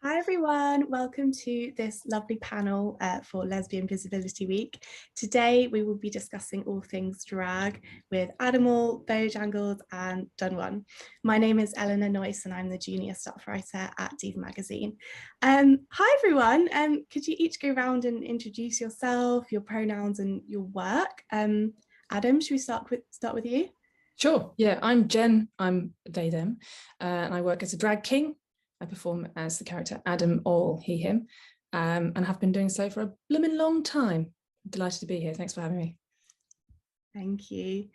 Hi everyone, welcome to this lovely panel for Lesbian Visibility Week. Today we will be discussing all things drag with All, Beau Jangles and Done One. My name is Eleanor Noyce and I'm the junior staff writer at Diva magazine. Hi everyone, could you each go around and introduce yourself, your pronouns and your work? Adam, should we start with you? Sure, yeah, I'm Jen, I'm they, them, and I work as a drag king. I perform as the character Adam, All, he, him, and have been doing so for a blooming long time. Delighted to be here, thanks for having me. Thank you.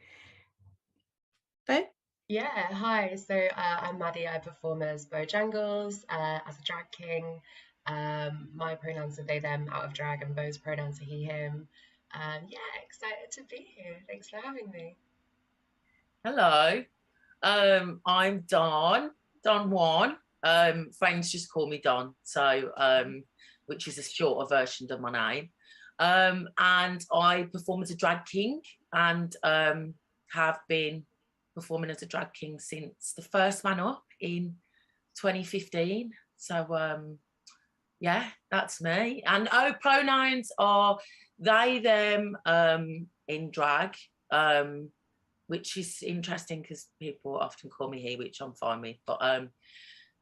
Beau? Yeah, hi. So I'm Maddie. I perform as Beau Jangles, as a drag king. My pronouns are they, them, out of drag, and Beau's pronouns are he, him. Yeah, excited to be here. Thanks for having me. Hello, I'm Don One. Friends just call me Don, so which is a shorter version of my name. And I perform as a drag king and have been performing as a drag king since the first man up in 2015. So yeah, that's me. And pronouns are they, them, in drag. Which is interesting because people often call me he, which I'm fine with. But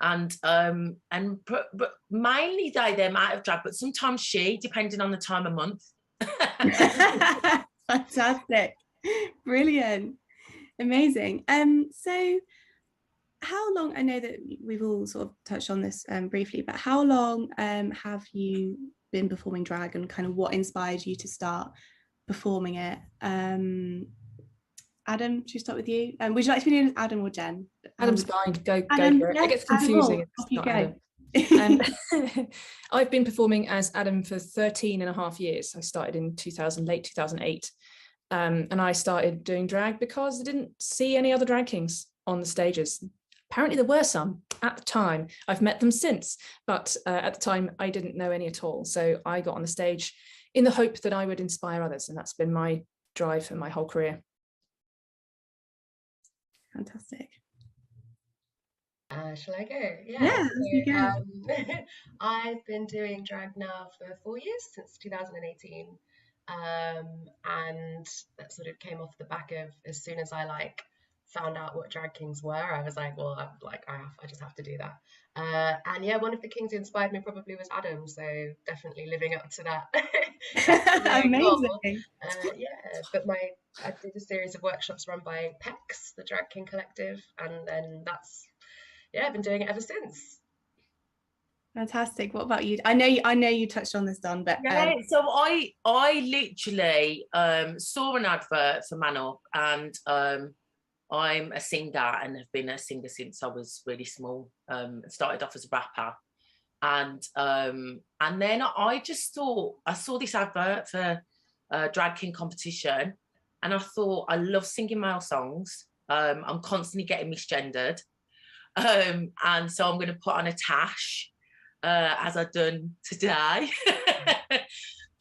but mainly they, them, out of drag, but sometimes she, depending on the time of month. Fantastic, brilliant, amazing. So how long, I know that we've all sort of touched on this briefly, but how long have you been performing drag, and kind of what inspired you to start performing it? Adam, should we start with you? Would you like to be known as Adam or Jen? Adam's fine, go for it. Yeah, It gets confusing. Off you go. I've been performing as Adam for 13 and a half years. I started in late 2008. And I started doing drag because I didn't see any other drag kings on the stages. Apparently there were some at the time. I've met them since, but at the time I didn't know any at all. So I got on the stage in the hope that I would inspire others. And that's been my drive for my whole career. Fantastic. Shall I go? Yeah, so, I've been doing drag now for 4 years, since 2018. And that sort of came off the back of, as soon as I found out what drag kings were, I was like, well, I just have to do that. And yeah, one of the kings who inspired me probably was Adam, so definitely living up to that. Amazing. Yeah, but I did a series of workshops run by PEX, the Drag King Collective, and then I've been doing it ever since. Fantastic. What about you? I know you touched on this, Don, but yeah. So I literally saw an advert for Man Up, and I'm a singer and have been a singer since I was really small. Started off as a rapper, and then I just thought, I saw this advert for a drag king competition, and I thought, I love singing male songs. I'm constantly getting misgendered, and so I'm going to put on a tash, as I've done today.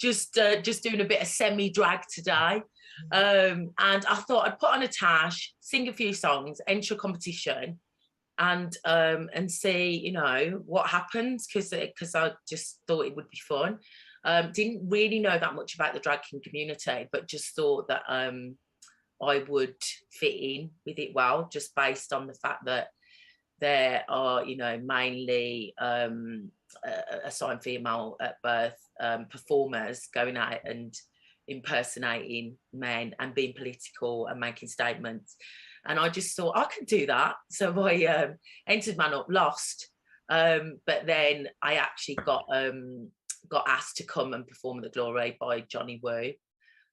just doing a bit of semi-drag today. And I thought I'd put on a tash, sing a few songs, enter a competition, and see, what happens, because I just thought it would be fun. Didn't really know that much about the drag king community, but just thought that I would fit in with it well, just based on the fact that there are, mainly assigned female at birth performers going out and impersonating men and being political and making statements. And I just thought I could do that. So I entered Man Up, lost. But then I actually got asked to come and perform at the Glory by Johnny Woo,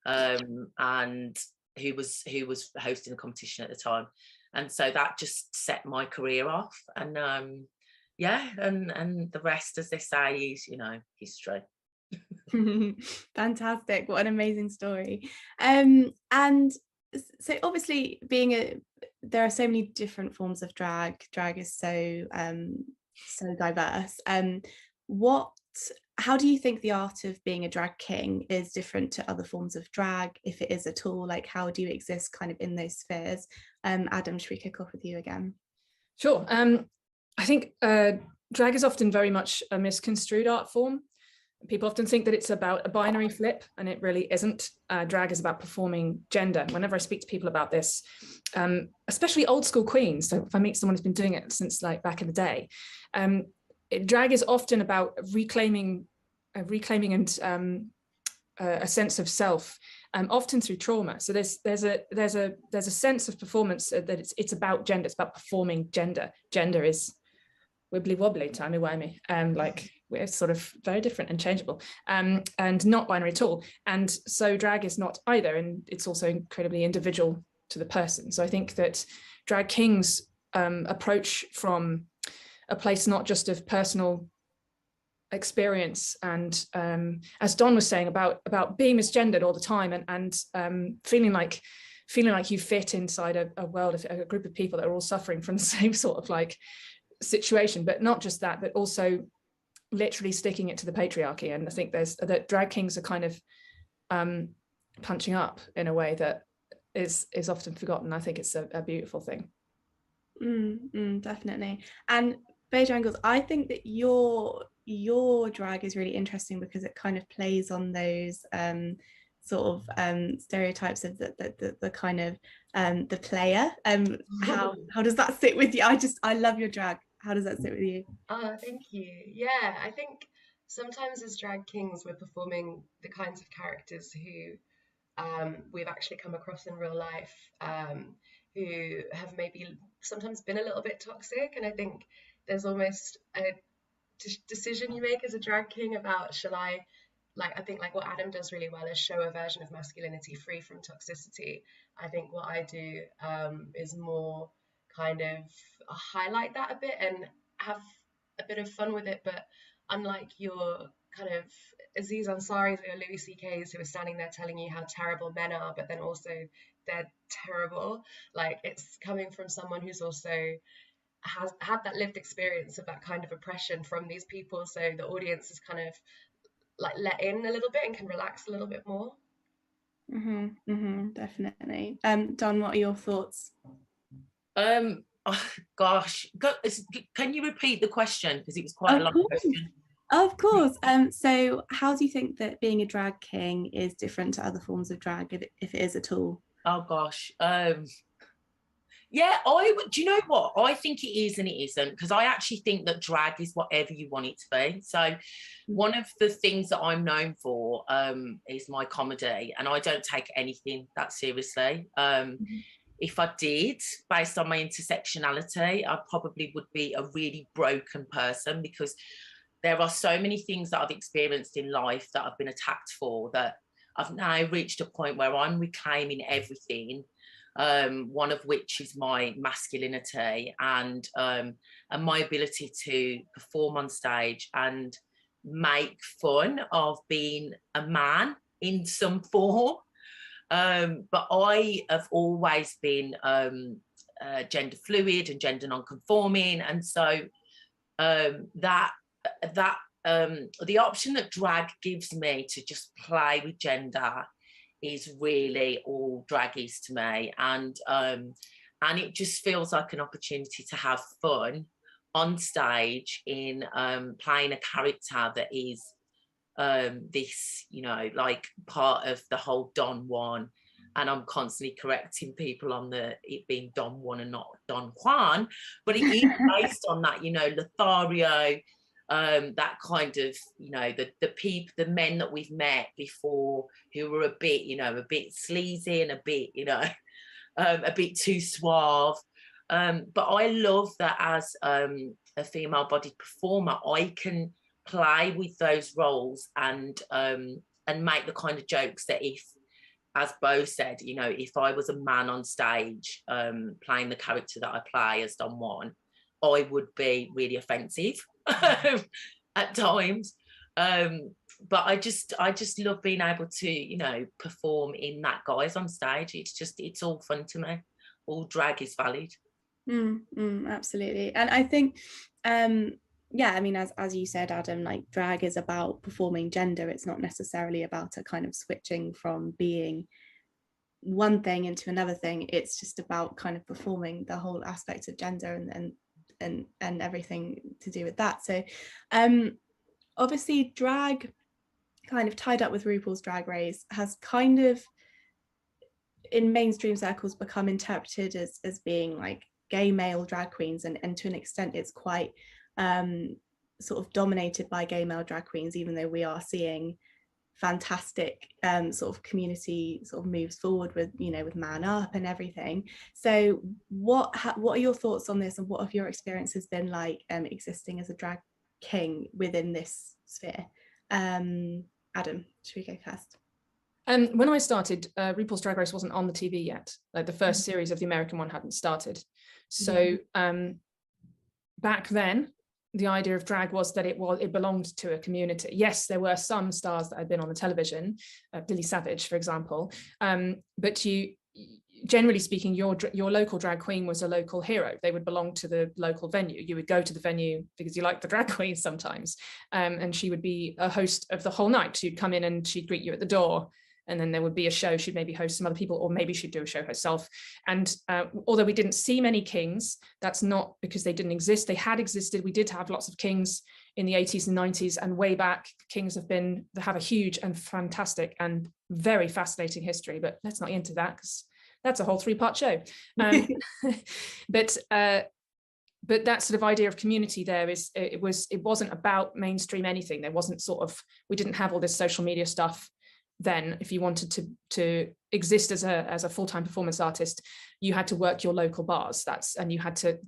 and who was hosting the competition at the time. And so that just set my career off. And yeah, and the rest, as they say, is, history. Fantastic. What an amazing story. And so obviously there are so many different forms of drag. Drag is so diverse. How do you think the art of being a drag king is different to other forms of drag, if it is at all? Like, how do you exist kind of in those spheres? Adam, should we kick off with you again? Sure. I think drag is often very much a misconstrued art form. People often think that it's about a binary flip, and it really isn't. Drag is about performing gender. Whenever I speak to people about this, especially old school queens, so if I meet someone who's been doing it since like back in the day, drag is often about reclaiming and a sense of self, often through trauma. So there's a sense of performance that it's about gender. It's about performing gender. Gender is wibbly wobbly, timey wimey, like we're sort of very different and changeable, and not binary at all. And so drag is not either, and it's also incredibly individual to the person. So I think that drag kings approach from a place not just of personal experience and as Don was saying about being misgendered all the time and feeling like you fit inside a world of a group of people that are all suffering from the same sort of like situation, but not just that, but also literally sticking it to the patriarchy. And I think that drag kings are kind of punching up in a way that is often forgotten. I think it's a beautiful thing. Definitely. And Beau Jangles, I think that your drag is really interesting because it kind of plays on those sort of stereotypes of the kind of the player. How does that sit with you? I love your drag. How does that sit with you? Oh, thank you. Yeah, I think sometimes as drag kings, we're performing the kinds of characters who we've actually come across in real life, who have maybe sometimes been a little bit toxic. And I think there's almost a decision you make as a drag king about, shall I, like, I think like what Adam does really well is show a version of masculinity free from toxicity. I think what I do is more kind of highlight that a bit and have a bit of fun with it. But unlike your kind of Aziz Ansari's or Louis C.K.'s who are standing there telling you how terrible men are, but then also they're terrible, like it's coming from someone who's also has had that lived experience of that kind of oppression from these people, so the audience is kind of like let in a little bit and can relax a little bit more. Definitely. Don, what are your thoughts? Oh, gosh, can you repeat the question, because it was quite a long question. Of course. So how do you think that being a drag king is different to other forms of drag, if it is at all? Oh gosh. Yeah, do you know what? I think it is and it isn't, because I actually think that drag is whatever you want it to be. So one of the things that I'm known for is my comedy, and I don't take anything that seriously. If I did, based on my intersectionality, I probably would be a really broken person, because there are so many things that I've experienced in life that I've been attacked for, that I've now reached a point where I'm reclaiming everything, one of which is my masculinity and my ability to perform on stage and make fun of being a man in some form. But I have always been gender fluid and gender non-conforming, and so the option that drag gives me to just play with gender is really all drag is to me, and it just feels like an opportunity to have fun on stage in playing a character that is this, you know, like part of the whole Don Juan. And I'm constantly correcting people on it being Don Juan and not Don Juan, but it is based on that, you know, Lothario, that kind of, you know, the men that we've met before who were a bit, you know, a bit sleazy and a bit, you know, a bit too suave. But I love that as a female-bodied performer, I can play with those roles and make the kind of jokes that, if, as Beau said, you know, if I was a man on stage playing the character that I play as Don Juan, I would be really offensive at times. But I just love being able to, you know, perform in that guise on stage. It's all fun to me. All drag is valid. Absolutely. And I think yeah, I mean, as you said, Adam, like drag is about performing gender. It's not necessarily about a kind of switching from being one thing into another thing. It's just about kind of performing the whole aspect of gender and everything to do with that. So obviously drag, kind of tied up with RuPaul's Drag Race, has kind of in mainstream circles become interpreted as being like gay male drag queens, and to an extent it's quite sort of dominated by gay male drag queens, even though we are seeing fantastic sort of community sort of moves forward with, you know, with Man Up and everything. So what are your thoughts on this, and what have your experiences been like existing as a drag king within this sphere? Adam, should we go first? When I started, RuPaul's Drag Race wasn't on the TV yet. Like the first series of the American one hadn't started. So back then, the idea of drag was that it belonged to a community. Yes, there were some stars that had been on the television, Billy Savage, for example. But generally speaking, your local drag queen was a local hero. They would belong to the local venue. You would go to the venue because you liked the drag queen sometimes. And she would be a host of the whole night. She'd come in and she'd greet you at the door. And then there would be a show. She'd maybe host some other people, or maybe she'd do a show herself. And although we didn't see many kings, that's not because they didn't exist. They had existed. We did have lots of kings in the 80s and 90s, and way back, kings have a huge and fantastic and very fascinating history. But let's not get into that, because that's a whole 3-part show. But that sort of idea of community there it wasn't about mainstream anything. There wasn't we didn't have all this social media stuff. Then if you wanted to exist as a full-time performance artist, you had to work your local bars. And you had to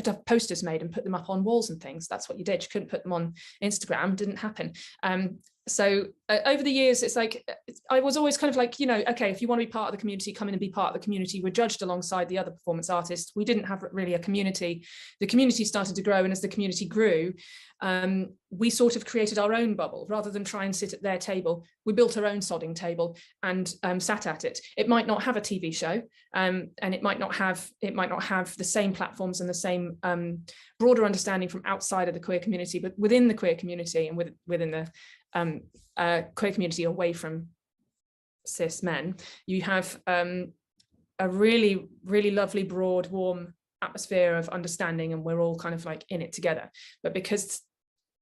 have posters made and put them up on walls and things. That's what you did. You couldn't put them on Instagram. It didn't happen. So over the years, it's like, I was always kind of like, you know, okay, if you want to be part of the community, come in and be part of the community. We're judged alongside the other performance artists. We didn't have really a community. The community started to grow, and as the community grew, we sort of created our own bubble. Rather than try and sit at their table, we built our own sodding table and sat at it. It might not have a TV show, and it might not have the same platforms and the same broader understanding from outside of the queer community, but within the queer community and within the queer community away from cis men, you have a really, really lovely, broad, warm atmosphere of understanding, and we're all kind of like in it together. But because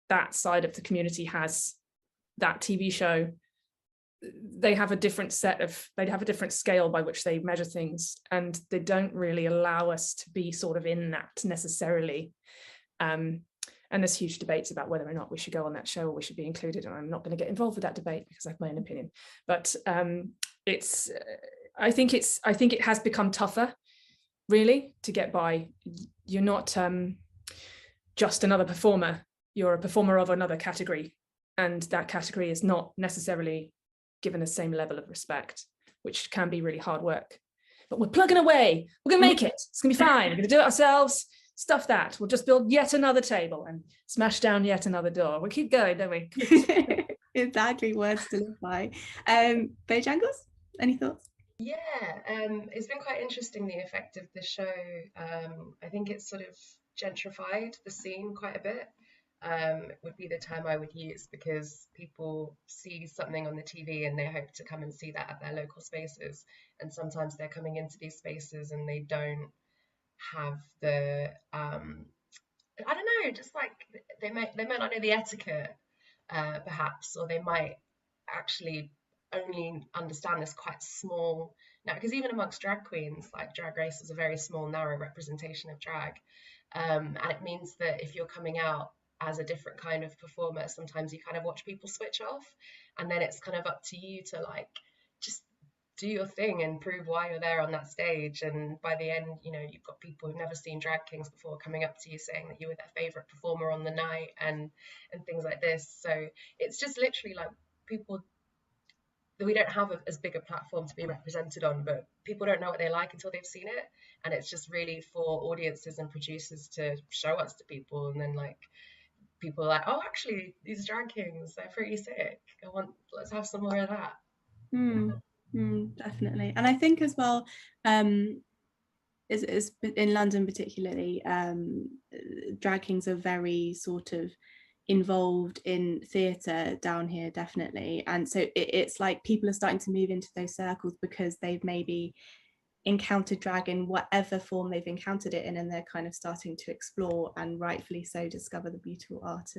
that side of the community has that TV show, they have a different scale by which they measure things, and they don't really allow us to be sort of in that necessarily. And there's huge debates about whether or not we should go on that show or we should be included, and I'm not going to get involved with that debate because I have my own opinion. But I think it has become tougher, really, to get by. You're not just another performer. You're a performer of another category, and that category is not necessarily given the same level of respect, which can be really hard work. But we're plugging away. We're going to make it. It's going to be fine. We're going to do it ourselves. Stuff that. We'll just build yet another table and smash down yet another door. We'll keep going, don't we? Exactly, words to live by. Beau Jangles, any thoughts? Yeah, it's been quite interesting, the effect of the show. I think it's sort of gentrified the scene quite a bit. Would be the term I would use, because people see something on the TV and they hope to come and see that at their local spaces. And sometimes they're coming into these spaces and they don't have the I don't know, just like they might not know the etiquette, perhaps, or they might actually only understand this quite small now, because even amongst drag queens, like Drag Race is a very small, narrow representation of drag, and it means that if you're coming out as a different kind of performer, sometimes you kind of watch people switch off, and then it's kind of up to you to like just do your thing and prove why you're there on that stage. And by the end, you know, you've got people who've never seen drag kings before coming up to you saying that you were their favorite performer on the night, and things like this. So it's just literally like people that we don't have as big a platform to be represented on, but people don't know what they like until they've seen it. And it's just really for audiences and producers to show us to people, and then like people are like, oh, actually these drag kings, they're pretty sick. Let's have some more of that. Definitely. And I think as well, is in London particularly, drag kings are very sort of involved in theatre down here, definitely. And so it's like people are starting to move into those circles because they've maybe encountered drag in whatever form they've encountered it in, and they're kind of starting to explore, and rightfully so, discover the beautiful art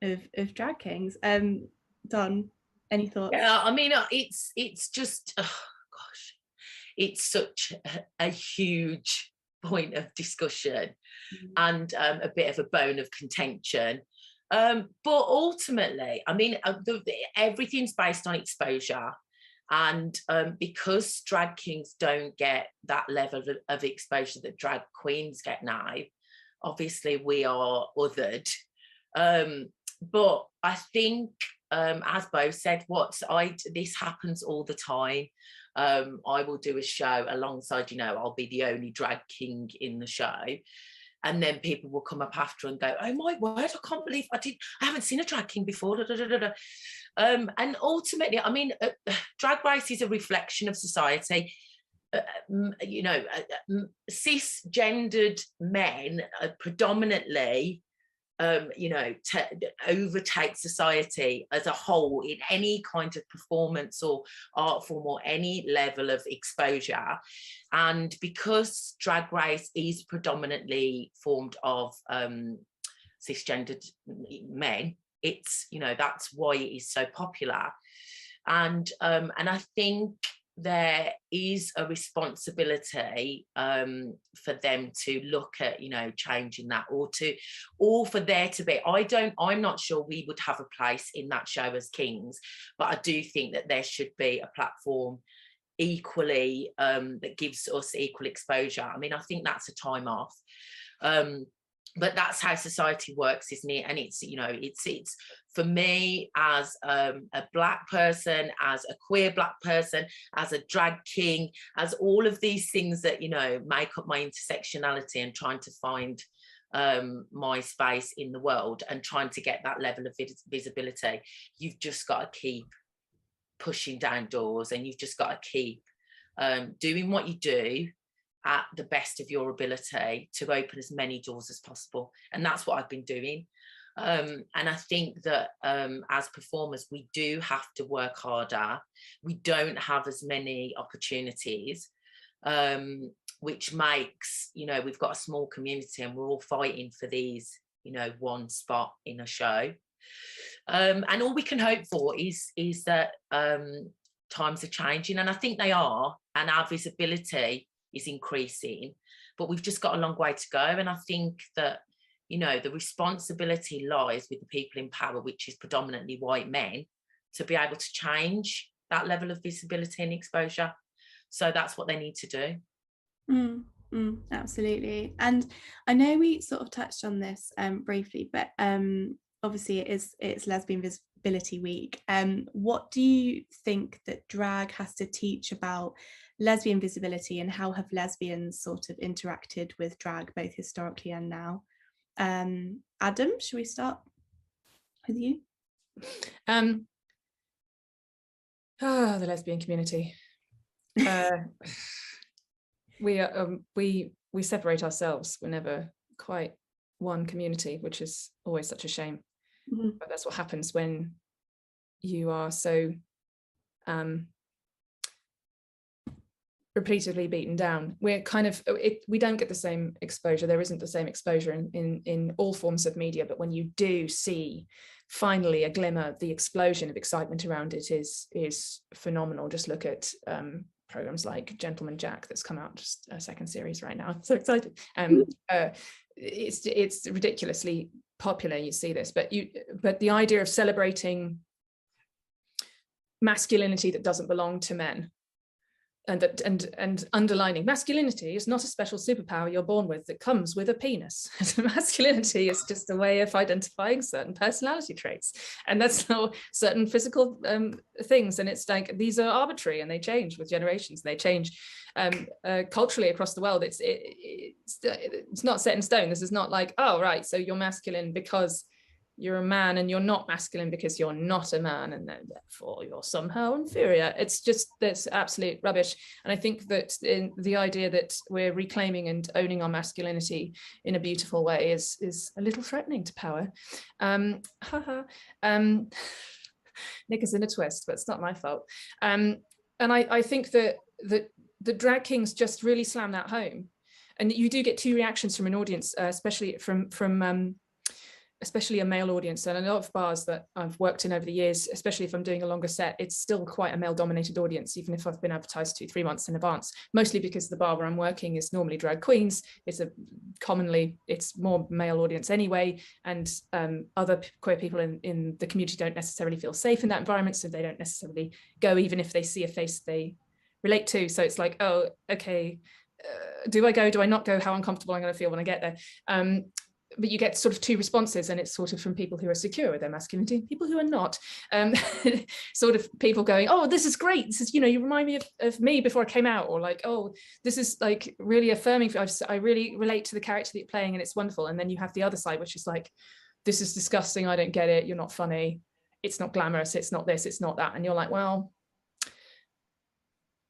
of drag kings. Don, any thoughts? Yeah, I mean, it's just, oh gosh, it's such a huge point of discussion and a bit of a bone of contention. But ultimately, I mean, everything's based on exposure. And because drag kings don't get that level of exposure that drag queens get now, obviously we are othered. But I think, as Beau said, this happens all the time. I will do a show alongside, I'll be the only drag king in the show. And then people will come up after and go, oh my word, I can't believe I haven't seen a drag king before. Da, da, da, da, da. And ultimately, I mean, drag race is a reflection of society. Cisgendered men predominantly, overtake society as a whole in any kind of performance or art form or any level of exposure. And because drag race is predominantly formed of cisgendered men, it's, that's why it is so popular. And I think there is a responsibility for them to look at, changing that, or for there to be, I'm not sure we would have a place in that show as kings, but I do think that there should be a platform equally that gives us equal exposure. I mean, I think that's a time off. But that's how society works, isn't it? And it's, it's for me as a Black person, as a queer Black person, as a drag king, as all of these things that, make up my intersectionality and trying to find my space in the world and trying to get that level of visibility. You've just got to keep pushing down doors, and you've just got to keep doing what you do at the best of your ability to open as many doors as possible. And that's what I've been doing. And I think that as performers, we do have to work harder. We don't have as many opportunities, which makes, we've got a small community and we're all fighting for these, one spot in a show. And all we can hope for is that times are changing, and I think they are, and our visibility is increasing, but we've just got a long way to go. And I think that, the responsibility lies with the people in power, which is predominantly white men, to be able to change that level of visibility and exposure. So that's what they need to do. Absolutely. And I know we sort of touched on this briefly, but obviously it's Lesbian Visibility Week. What do you think that drag has to teach about lesbian visibility, and how have lesbians sort of interacted with drag both historically and now? Adam, should we start with you? The lesbian community. We separate ourselves. We're never quite one community, which is always such a shame. But that's what happens when you are so repeatedly beaten down. We're kind of, we don't get the same exposure. There isn't the same exposure in all forms of media, but when you do see finally a glimmer, the explosion of excitement around it is phenomenal. Just look at programs like Gentleman Jack that's come out, just a second series right now. I'm so excited. It's ridiculously popular. You see this, but the idea of celebrating masculinity that doesn't belong to men, and underlining masculinity is not a special superpower you're born with that comes with a penis. Masculinity is just a way of identifying certain personality traits, and that's not certain physical things, and it's like these are arbitrary and they change with generations. They change culturally across the world. It's not set in stone. This is not like, oh right, so you're masculine because you're a man, and you're not masculine because you're not a man, and therefore you're somehow inferior. That's absolute rubbish. And I think that in the idea that we're reclaiming and owning our masculinity in a beautiful way is a little threatening to power. Nick is in a twist, but it's not my fault. And I think that the drag kings just really slam that home. And you do get two reactions from an audience, especially especially a male audience. And a lot of bars that I've worked in over the years, especially if I'm doing a longer set, it's still quite a male dominated audience, even if I've been advertised 2-3 months in advance, mostly because the bar where I'm working is normally drag queens. It's more male audience anyway. And other queer people in the community don't necessarily feel safe in that environment. So they don't necessarily go, even if they see a face they relate to. So it's like, oh, okay, do I go? Do I not go? How uncomfortable I'm going to feel when I get there. But you get sort of two responses, and it's sort of from people who are secure with their masculinity and people who are not. Sort of people going, oh, this is great. This is, you remind me of me before I came out, or like, oh, this is like really affirming. I really relate to the character that you're playing and it's wonderful. And then you have the other side, which is like, this is disgusting. I don't get it. You're not funny. It's not glamorous. It's not this. It's not that. And you're like, well,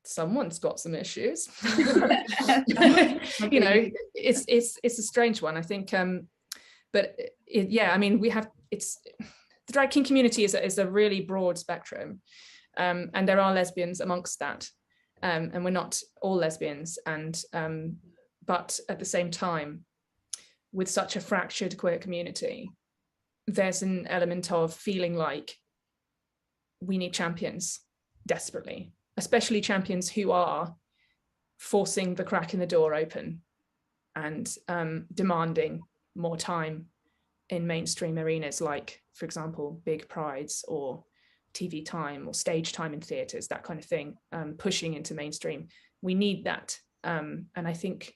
someone's got some issues. It's a strange one, I think. But I mean, the drag king community is a really broad spectrum, and there are lesbians amongst that, and we're not all lesbians, and but at the same time, with such a fractured queer community, there's an element of feeling like we need champions desperately, especially champions who are forcing the crack in the door open and demanding more time in mainstream arenas, like, for example, big prides or TV time or stage time in theatres, that kind of thing, pushing into mainstream. We need that. And I think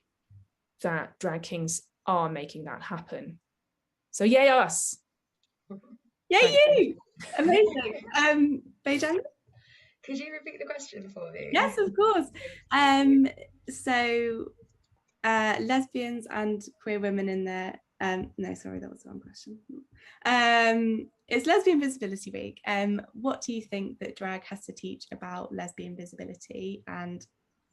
that drag kings are making that happen. So yay us. Yay you! Amazing. Beau Jangles? Could you repeat the question for me? Yes, of course. So lesbians and queer women in their no, sorry, that was the wrong question. It's Lesbian Visibility Week. What do you think that drag has to teach about lesbian visibility, and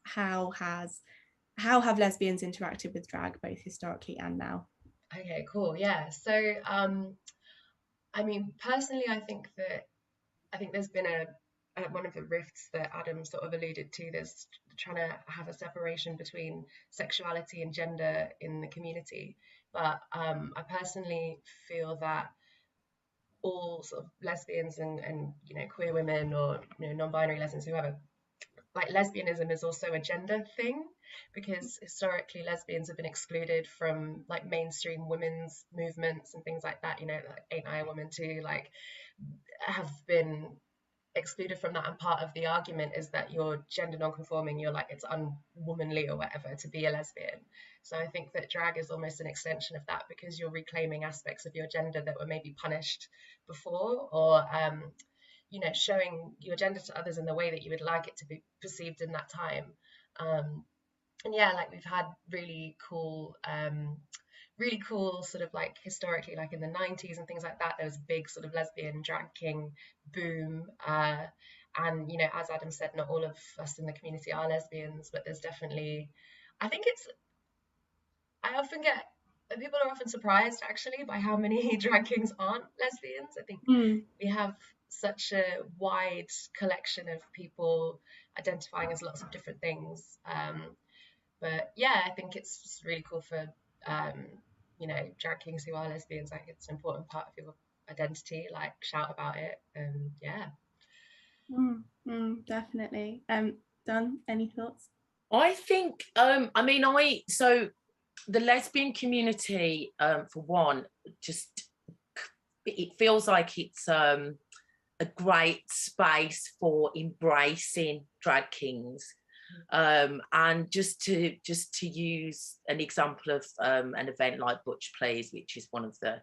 how have lesbians interacted with drag both historically and now? Okay, cool. Yeah. So I mean, personally, I think there's been one of the rifts that Adam sort of alluded to. There's trying to have a separation between sexuality and gender in the community. But I personally feel that all sort of lesbians and queer women, or non-binary lesbians, whoever, like, lesbianism is also a gender thing, because historically lesbians have been excluded from like mainstream women's movements and things like that. Like Ain't I a Woman Too, like, have been excluded from that, and part of the argument is that you're gender non-conforming, you're like, it's unwomanly or whatever to be a lesbian. So I think that drag is almost an extension of that, because you're reclaiming aspects of your gender that were maybe punished before, or showing your gender to others in the way that you would like it to be perceived in that time. And yeah, like, we've had really cool sort of, like, historically, like in the 90s and things like that, there was a big sort of lesbian drag king boom, and as Adam said, not all of us in the community are lesbians, but there's definitely, people are often surprised actually by how many drag kings aren't lesbians. I think we have such a wide collection of people identifying as lots of different things, but yeah, I think it's just really cool for drag kings who are lesbians. Like, it's an important part of your identity, like, shout about it. Yeah. Definitely. Dan, any thoughts? I think so the lesbian community, for one, just, it feels like it's a great space for embracing drag kings. And just to use an example of an event like Butch Plays, which is one of the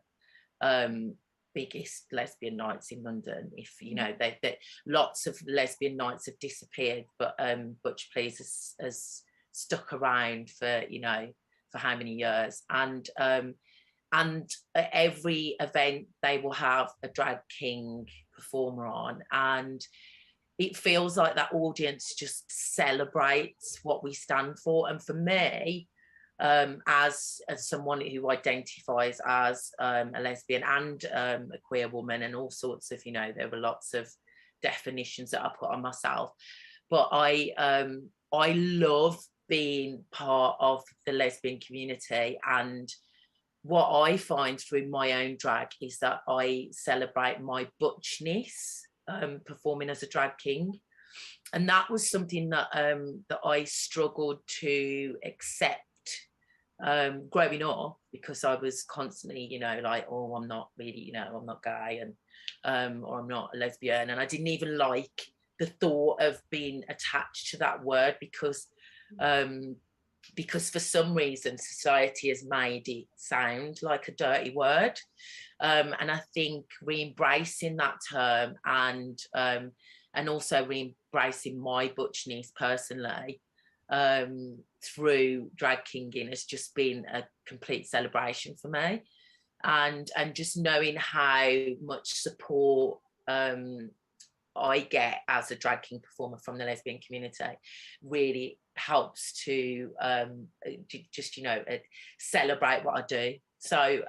biggest lesbian nights in London. If lots of lesbian nights have disappeared, but Butch Plays has stuck around for how many years, and at every event they will have a drag king performer on, and it feels like that audience just celebrates what we stand for. And for me, as someone who identifies as a lesbian and a queer woman, and all sorts of, there were lots of definitions that I put on myself, but I love being part of the lesbian community. And what I find through my own drag is that I celebrate my butchness, performing as a drag king. And that was something that that I struggled to accept growing up, because I was constantly, you know, like, oh, I'm not really, you know, I'm not gay, and or I'm not a lesbian. And I didn't even like the thought of being attached to that word, because for some reason society has made it sound like a dirty word. And I think re-embracing that term, and also re-embracing my butchness personally through drag kinging has just been a complete celebration for me. And just knowing how much support I get as a drag king performer from the lesbian community really helps to just, you know, celebrate what I do. So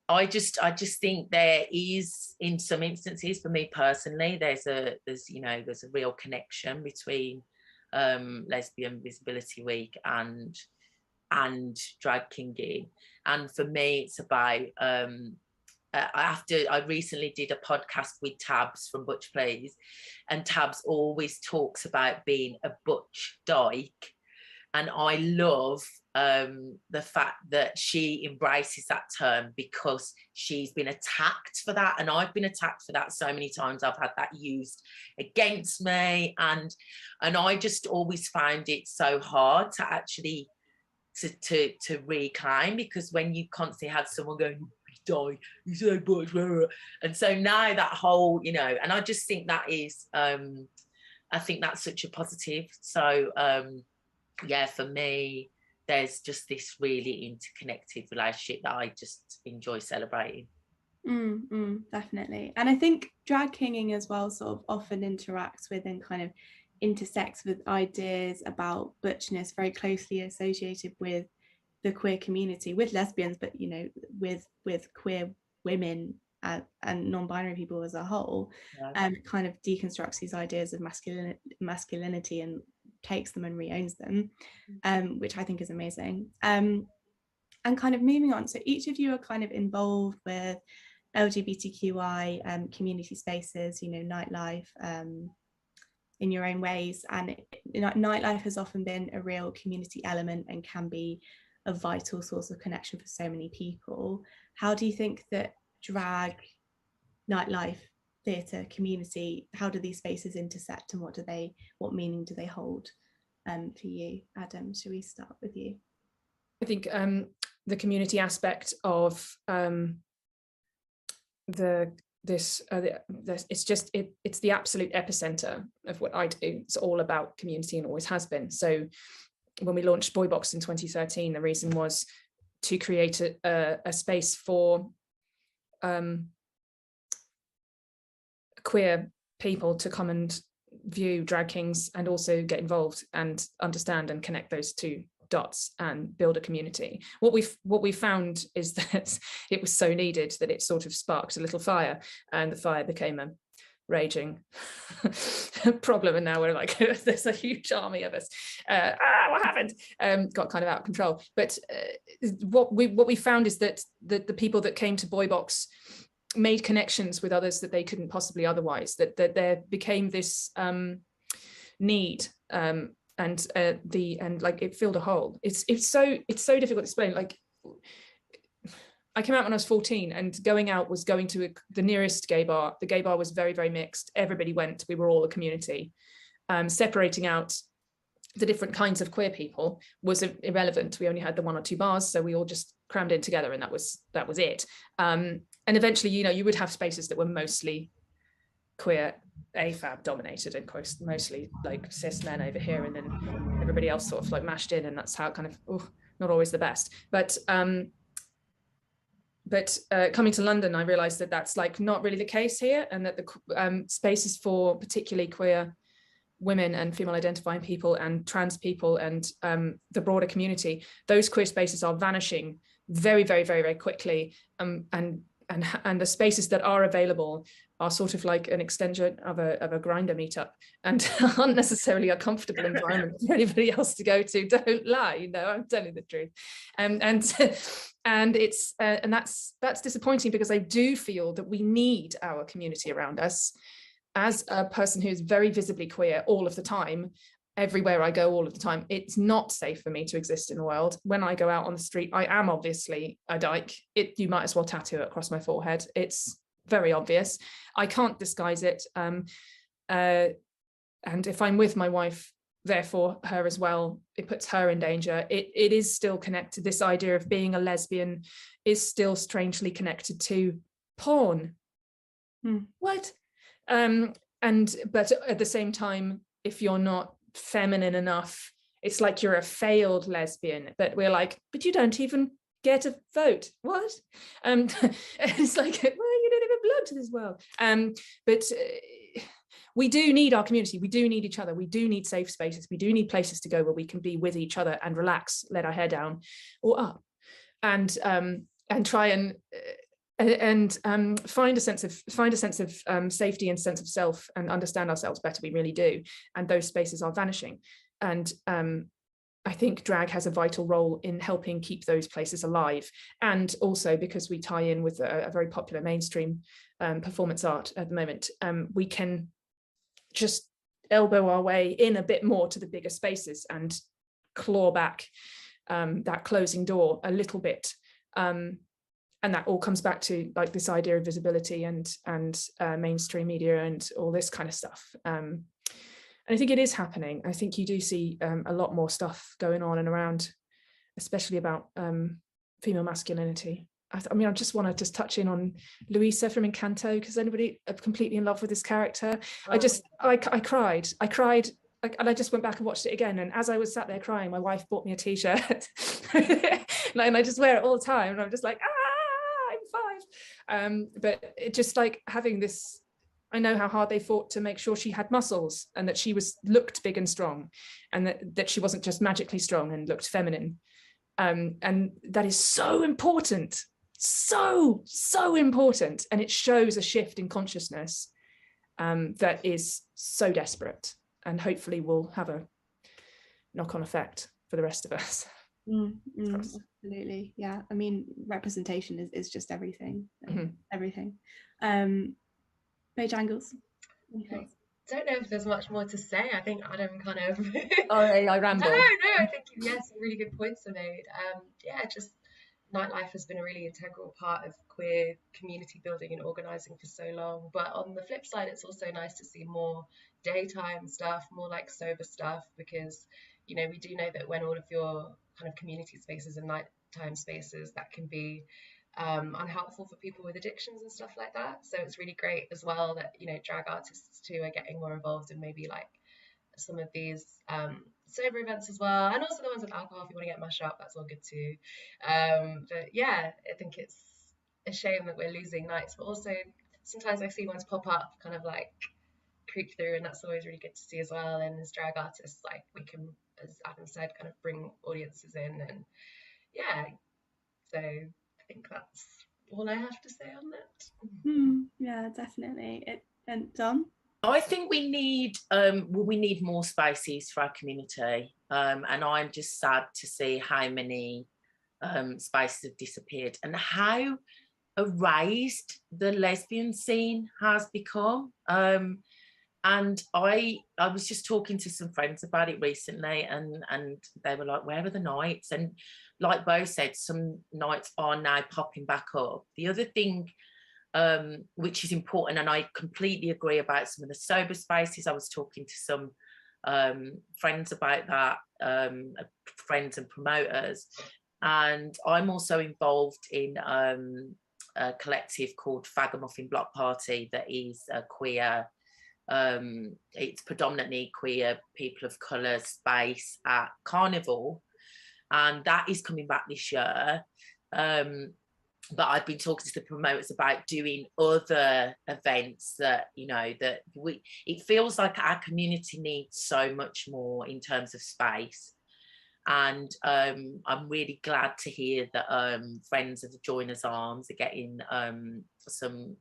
I just think there is, in some instances, for me personally, there's a real connection between Lesbian Visibility Week and drag kinging. And for me, it's about I recently did a podcast with Tabs from Butch Please, and Tabs always talks about being a butch dyke, and I love the fact that she embraces that term, because she's been attacked for that, and I've been attacked for that so many times. I've had that used against me, and I just always found it so hard to actually to reclaim, because when you constantly had someone going, die, you so butch, and so now that whole, you know, and I just think that is I think that's such a positive. So yeah, for me, there's just this really interconnected relationship that I just enjoy celebrating. Definitely. And I think drag kinging as well sort of often interacts with and kind of intersects with ideas about butchness very closely associated with the queer community, with lesbians, but, you know, with queer women and non-binary people as a whole. Kind of deconstructs these ideas of masculinity and takes them and re-owns them, which I think is amazing. And kind of moving on, so each of you are kind of involved with LGBTQI community spaces, you know, nightlife, in your own ways. And nightlife has often been a real community element and can be a vital source of connection for so many people. How do you think that drag, nightlife, theatre, community, how do these spaces intersect, and what meaning do they hold for you? Adam, should we start with you? I think the community aspect of it's the absolute epicenter of what I do. It's all about community and always has been. So when we launched Boy Box in 2013, the reason was to create a space for queer people to come and view drag kings, and also get involved and understand and connect those two dots and build a community. What we found is that it was so needed that it sort of sparked a little fire, and the fire became a raging problem, and now we're like, there's a huge army of us. What happened? Got kind of out of control. But what we found is that the people that came to Boy Box made connections with others that they couldn't possibly otherwise, that there became this need, and like it filled a hole. It's so difficult to explain. Like, I came out when I was 14, and going out was going to the nearest gay bar. The gay bar was very, very mixed. Everybody went. We were all a community. Separating out the different kinds of queer people was irrelevant. We only had the 1 or 2 bars, so we all just crammed in together, and that was it. And eventually, you know, you would have spaces that were mostly queer AFAB dominated, and mostly like cis men over here, and then everybody else sort of like mashed in, and that's how it kind of not always the best. But coming to London, I realized that that's like not really the case here, and that the spaces for particularly queer women and female identifying people and trans people and the broader community, those queer spaces are vanishing very, very, very, very quickly, and and the spaces that are available are sort of like an extension of a grinder meetup, and aren't necessarily a comfortable environment for anybody else to go to. Don't lie, you know, I'm telling the truth. And it's and that's disappointing, because I do feel that we need our community around us. As a person who is very visibly queer all of the time, everywhere I go all of the time, it's not safe for me to exist in the world. When I go out on the street, I am obviously a dyke. You might as well tattoo it across my forehead. It's very obvious. I can't disguise it. And if I'm with my wife, therefore her as well, it puts her in danger. It is still connected. This idea of being a lesbian is still strangely connected to porn. What? But at the same time, if you're not feminine enough, it's like you're a failed lesbian. But we're like, but you don't even get a vote. What? It's like, well, you don't even belong to this world. But we do need our community. We do need each other. We do need safe spaces. We do need places to go where we can be with each other and relax, let our hair down or up, and try and find a sense of safety and sense of self, and understand ourselves better. We really do. And those spaces are vanishing. And I think drag has a vital role in helping keep those places alive. And also, because we tie in with a very popular mainstream performance art at the moment, we can just elbow our way in a bit more to the bigger spaces and claw back that closing door a little bit. And that all comes back to like this idea of visibility and mainstream media and all this kind of stuff. And I think it is happening. I think you do see a lot more stuff going on and around, especially about female masculinity. I mean, I just want to touch in on Louisa from Encanto, because anybody completely in love with this character? I cried, and I just went back and watched it again. And as I was sat there crying, my wife bought me a t-shirt and I just wear it all the time. And I'm just like, I'm 5. But it just like having this, I know how hard they fought to make sure she had muscles and that she looked big and strong, and that she wasn't just magically strong and looked feminine. And that is so important, so important. And it shows a shift in consciousness that is so desperate, and hopefully will have a knock-on effect for the rest of us. Absolutely, yeah. I mean, representation is just everything. Everything. Beau Jangles. I don't know if there's much more to say. I think Adam kind of I ramble. No, I think yes, really good points are made. Yeah, just nightlife has been a really integral part of queer community building and organising for so long. But on the flip side, it's also nice to see more daytime stuff, more like sober stuff, because you know, we do know that when all of your kind of community spaces and nighttime spaces, that can be unhelpful for people with addictions and stuff like that. So it's really great as well that, you know, drag artists too are getting more involved in maybe like some of these sober events as well, and also the ones with alcohol. If you want to get mashed up, that's all good too. But yeah, I think it's a shame that we're losing nights, but also sometimes I see ones pop up kind of like creep through, and that's always really good to see as well. And as drag artists, like, we can, as Adam said, kind of bring audiences in, and yeah, so I think that's all I have to say on that. Yeah, definitely. And Dom? I think we need more spaces for our community, and I'm just sad to see how many spaces have disappeared and how erased the lesbian scene has become. And I was just talking to some friends about it recently, and they were like, where are the nights? And like Beau said, some nights are now popping back up. The other thing which is important, and I completely agree about some of the sober spaces. I was talking to some friends about that, friends and promoters, and I'm also involved in a collective called Fagamuffin Block Party that is a queer, it's predominantly queer people of colour space at Carnival, and that is coming back this year. But I've been talking to the promoters about doing other events that, you know, that it feels like our community needs so much more in terms of space. And I'm really glad to hear that friends of the Joiners Arms are getting some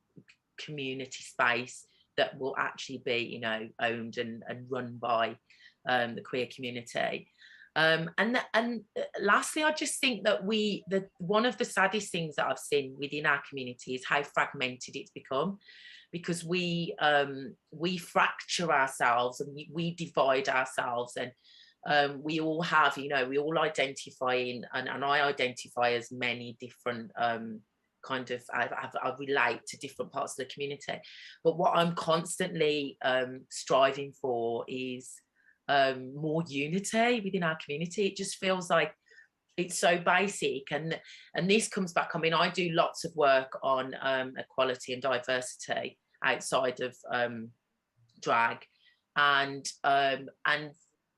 community space that will actually be, you know, owned and run by the queer community. And lastly, I just think that one of the saddest things that I've seen within our community is how fragmented it's become, because we fracture ourselves and we divide ourselves, and we all have, you know, we all identify in, and I identify as many different kind of, I relate to different parts of the community. But what I'm constantly striving for is more unity within our community. It just feels like it's so basic, and this comes back. I mean, I do lots of work on equality and diversity outside of drag, and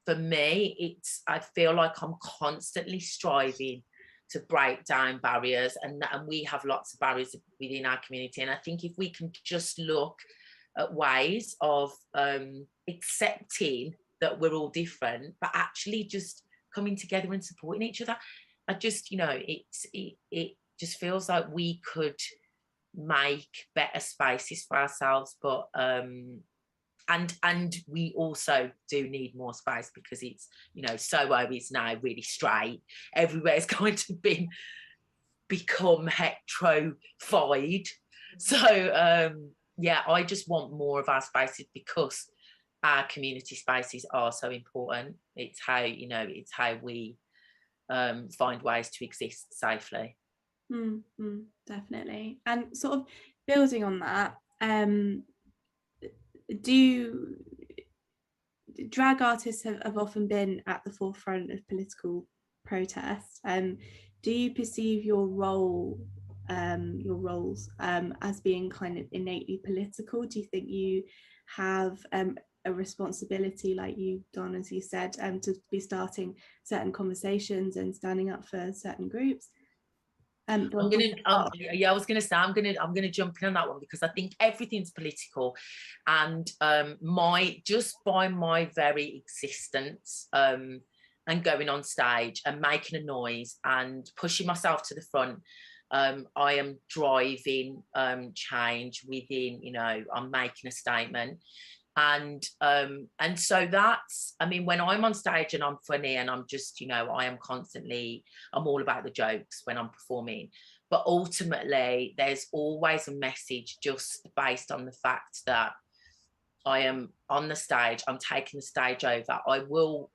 for me, I feel like I'm constantly striving to break down barriers, and we have lots of barriers within our community. And I think if we can just look at ways of accepting that we're all different, but actually just coming together and supporting each other, I just, you know, it just feels like we could make better spaces for ourselves. But and we also do need more space, because it's, you know, Soho is now really straight. Everywhere's going to become heterofied. So yeah, I just want more of our spaces, because our community spaces are so important. It's how, you know, it's how we find ways to exist safely. Definitely. And sort of building on that, do drag artists have often been at the forefront of political protest. Do you perceive your roles as being kind of innately political? Do you think you have a responsibility, like you've done, as you said, to be starting certain conversations and standing up for certain groups? I was gonna say I'm gonna jump in on that one, because I think everything's political, and just by my very existence and going on stage and making a noise and pushing myself to the front, I am driving change within, you know, I'm making a statement. And so that's, I mean, when I'm on stage and I'm funny and I'm just, you know, I'm all about the jokes when I'm performing, but ultimately there's always a message, just based on the fact that I am on the stage, I'm taking the stage over. I will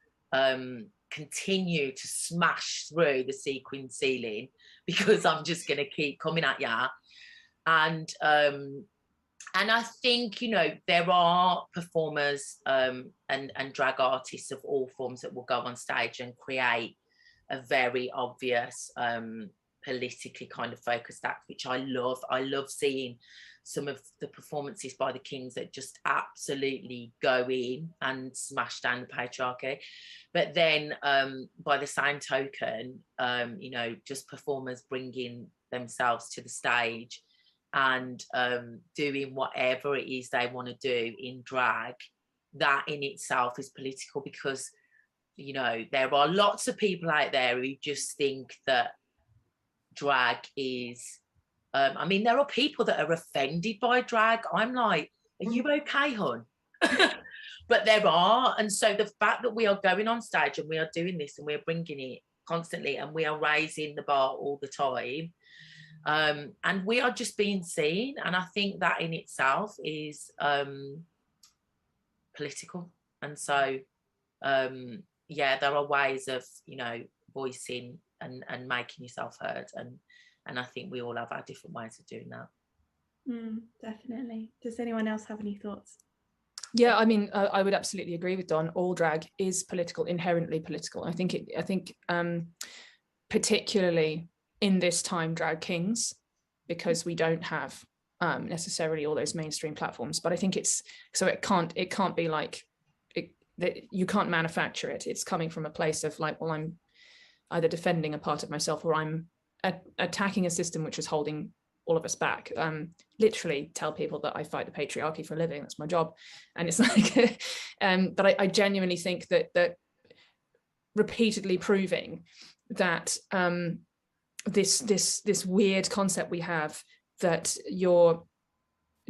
continue to smash through the sequin ceiling, because I'm just going to keep coming at ya. And I think, you know, there are performers and drag artists of all forms that will go on stage and create a very obvious politically kind of focused act, which I love. I love seeing some of the performances by the Kings that just absolutely go in and smash down the patriarchy. But then by the same token, you know, just performers bringing themselves to the stage and doing whatever it is they want to do in drag, that in itself is political, because, you know, there are lots of people out there who just think that drag is, I mean, there are people that are offended by drag. I'm like, are you okay, hon? But there are. And so the fact that we are going on stage and we are doing this and we're bringing it constantly and we are raising the bar all the time, and we are just being seen, and I think that in itself is political. And so yeah, there are ways of, you know, voicing and making yourself heard, and I think we all have our different ways of doing that. Definitely. Does anyone else have any thoughts? Yeah, I mean, I would absolutely agree with Don. All drag is political, inherently political. I think particularly in this time, drag kings, because we don't have necessarily all those mainstream platforms. But I think it can't be like that. You can't manufacture it. It's coming from a place of like, well, I'm either defending a part of myself or I'm attacking a system which is holding all of us back. Literally tell people that I fight the patriarchy for a living. That's my job. And it's like, but I genuinely think that repeatedly proving that this weird concept we have that your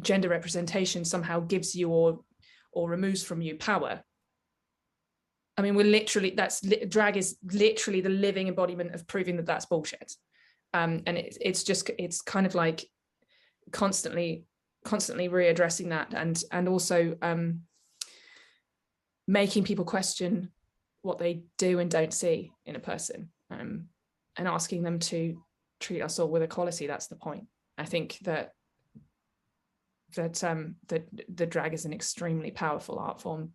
gender representation somehow gives you or removes from you power. I mean, drag is literally the living embodiment of proving that that's bullshit. And it's kind of like constantly readdressing that, and also making people question what they do and don't see in a person, and asking them to treat us all with equality. That's the point. I think that the drag is an extremely powerful art form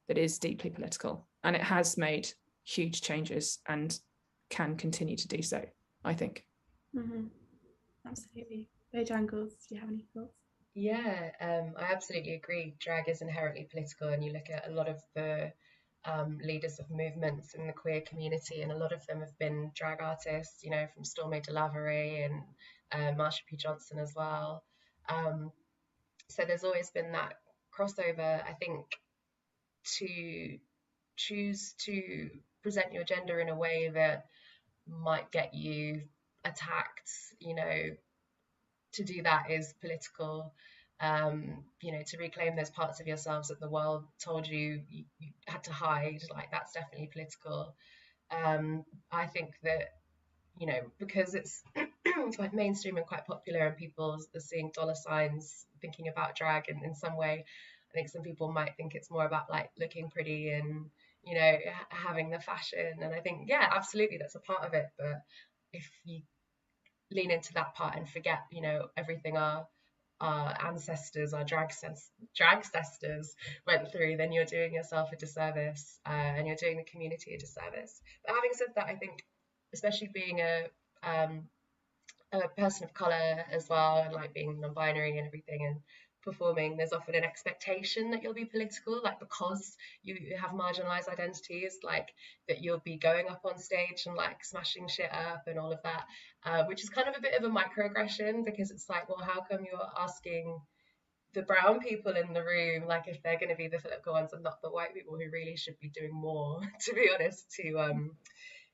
that is deeply political, and it has made huge changes and can continue to do so, I think. Mm-hmm. Absolutely. Beau Jangles, do you have any thoughts? Yeah, I absolutely agree. Drag is inherently political, and you look at a lot of the leaders of movements in the queer community, and a lot of them have been drag artists, you know, from Stormy DeLavery and Marsha P. Johnson as well. So there's always been that crossover. I think to choose to present your gender in a way that might get you attacked, you know, to do that is political. You know, to reclaim those parts of yourselves that the world told you had to hide, like that's definitely political. I think that, you know, because it's quite mainstream and quite popular, and people are seeing dollar signs thinking about drag in some way, I think some people might think it's more about like looking pretty and, you know, having the fashion. And I think, yeah, absolutely, that's a part of it. But if you lean into that part and forget, you know, everything our ancestors, our drag ancestors went through, then you're doing yourself a disservice, and you're doing the community a disservice. But having said that, I think, especially being a person of color as well, and like being non-binary and everything, and performing, there's often an expectation that you'll be political, like because you have marginalized identities, like that you'll be going up on stage and like smashing shit up and all of that, which is kind of a bit of a microaggression, because it's like, well, how come you're asking the brown people in the room, like if they're going to be the political ones and not the white people who really should be doing more, to be honest, to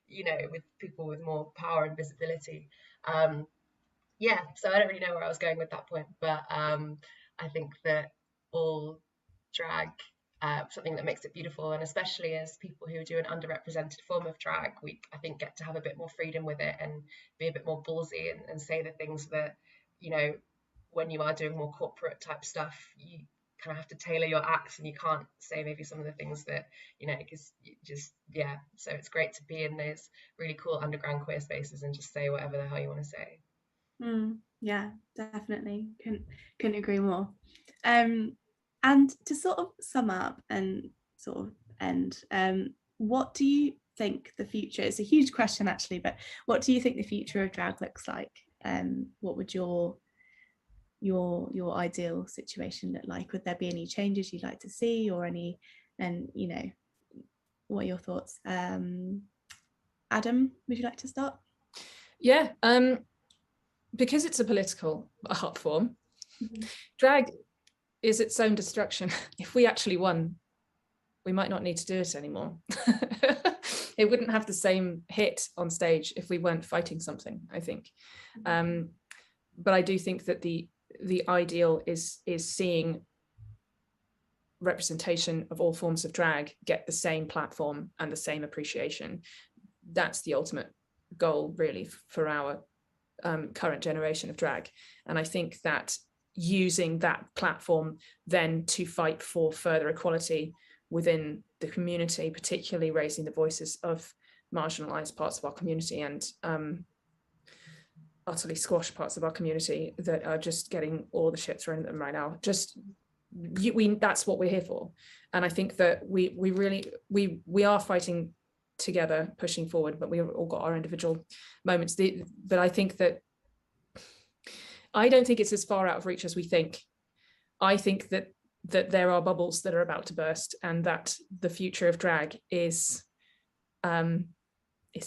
you know, with people with more power and visibility. Yeah, so I don't really know where I was going with that point, but I think that all drag, something that makes it beautiful, and especially as people who do an underrepresented form of drag, we, I think, get to have a bit more freedom with it and be a bit more ballsy and say the things that, you know, when you are doing more corporate type stuff, you kind of have to tailor your acts, and you can't say maybe some of the things that, you know, because you just, yeah. So it's great to be in those really cool underground queer spaces and just say whatever the hell you want to say. Yeah, definitely. Couldn't agree more. And to sort of sum up and sort of end, what do you think the future is? A huge question actually, but what do you think the future of drag looks like? What would your ideal situation look like? Would there be any changes you'd like to see, or any, and you know, what are your thoughts? Adam, would you like to start? Yeah, because it's a political art form, drag is its own destruction. If we actually won, we might not need to do it anymore. It wouldn't have the same hit on stage if we weren't fighting something, I think. But I do think that the ideal is seeing representation of all forms of drag get the same platform and the same appreciation. That's the ultimate goal, really, for our current generation of drag. And I think that using that platform then to fight for further equality within the community, particularly raising the voices of marginalized parts of our community and utterly squashed parts of our community that are just getting all the shit thrown at them right now. That's what we're here for. And I think that we are fighting together, pushing forward, but we've all got our individual moments. But I think that I don't think it's as far out of reach as we think. I think that there are bubbles that are about to burst, and that the future of drag is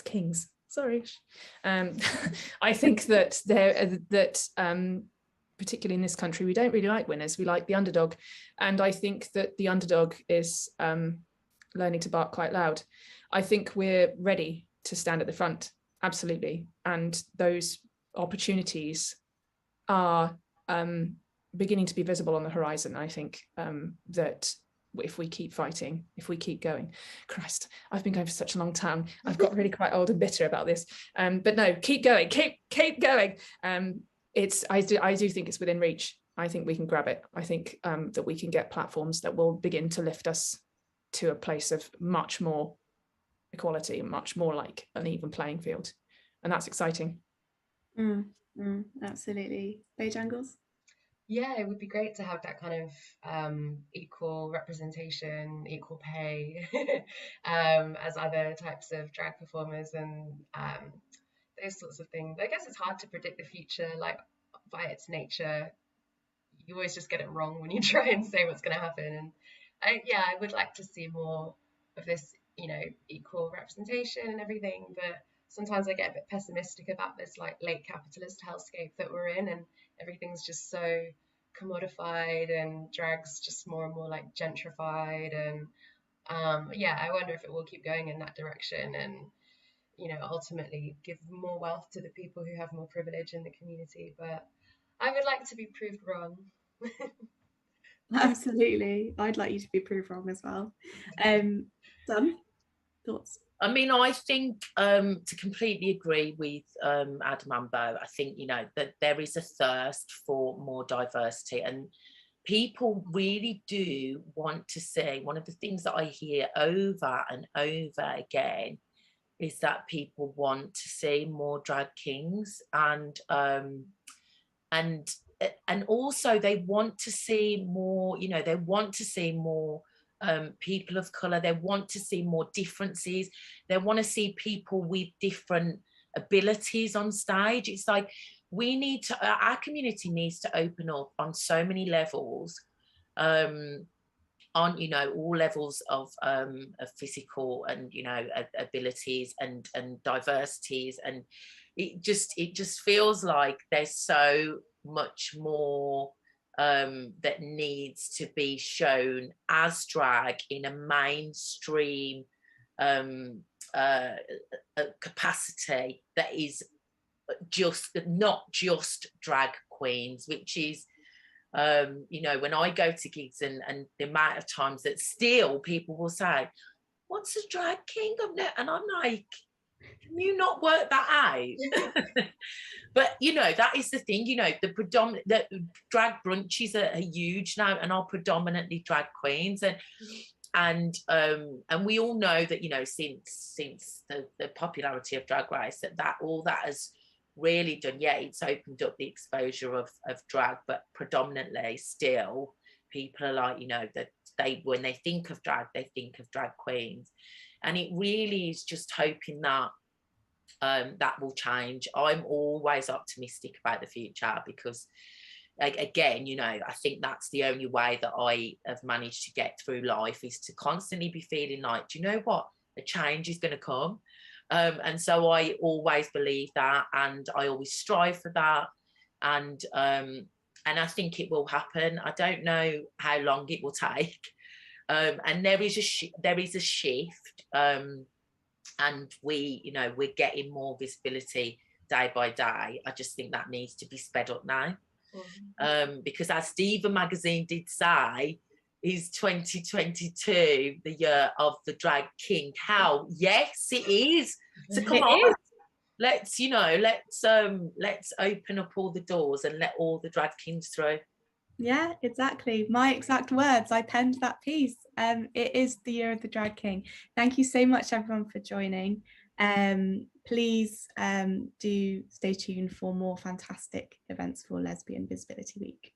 kings. Sorry. I think that particularly in this country, we don't really like winners. We like the underdog, and I think that the underdog is learning to bark quite loud. I think we're ready to stand at the front, absolutely. And those opportunities are beginning to be visible on the horizon. I think that if we keep fighting, if we keep going, Christ, I've been going for such a long time. I've got really quite old and bitter about this. But no, keep going, keep going. I do think it's within reach. I think we can grab it. I think that we can get platforms that will begin to lift us to a place of much more equality, much more like an even playing field. And that's exciting. Absolutely. Beau Jangles? Yeah, it would be great to have that kind of equal representation, equal pay as other types of drag performers, and those sorts of things. I guess it's hard to predict the future, like by its nature. You always just get it wrong when you try and say what's going to happen. And I would like to see more of this, equal representation and everything. But sometimes I get a bit pessimistic about this like late capitalist hellscape that we're in, and everything's just so commodified and drag's just more and more like gentrified. And I wonder if it will keep going in that direction, and ultimately give more wealth to the people who have more privilege in the community. But I would like to be proved wrong. Absolutely. I'd like you to be proved wrong as well. Done? Thoughts? I mean, I think to completely agree with Adam and Beau, I think, that there is a thirst for more diversity, and people really do want to see. One of the things that I hear over and over again is that people want to see more drag kings, and also they want to see more, they want to see more people of colour. They want to see more differences. They want to see people with different abilities on stage. It's like our community needs to open up on so many levels, on all levels of physical and abilities and diversities, and it just feels like there's so much more that needs to be shown as drag in a mainstream capacity that is not just drag queens, which is when I go to gigs and the amount of times that still people will say, what's a drag king? And I'm like, can you not work that out? But that is the thing, the drag brunches are huge now and are predominantly drag queens, and we all know that since the popularity of Drag Race that all that has really done, it's opened up the exposure of drag, but predominantly still people are like, that when they think of drag, they think of drag queens. And it really is just hoping that that will change. I'm always optimistic about the future because, again, I think that's the only way that I have managed to get through life, is to constantly be feeling like, do you know what, a change is going to come. And so I always believe that, and I always strive for that, and I think it will happen. I don't know how long it will take, and there is a shift, and we're getting more visibility day by day. I just think that needs to be sped up now, because as Diva magazine did say, is 2022 the year of the drag king? How? Yes, it is. So come on, let's open up all the doors and let all the drag kings through. Yeah, exactly. My exact words. I penned that piece. It is the year of the drag king. Thank you so much, everyone, for joining. Please do stay tuned for more fantastic events for Lesbian Visibility Week.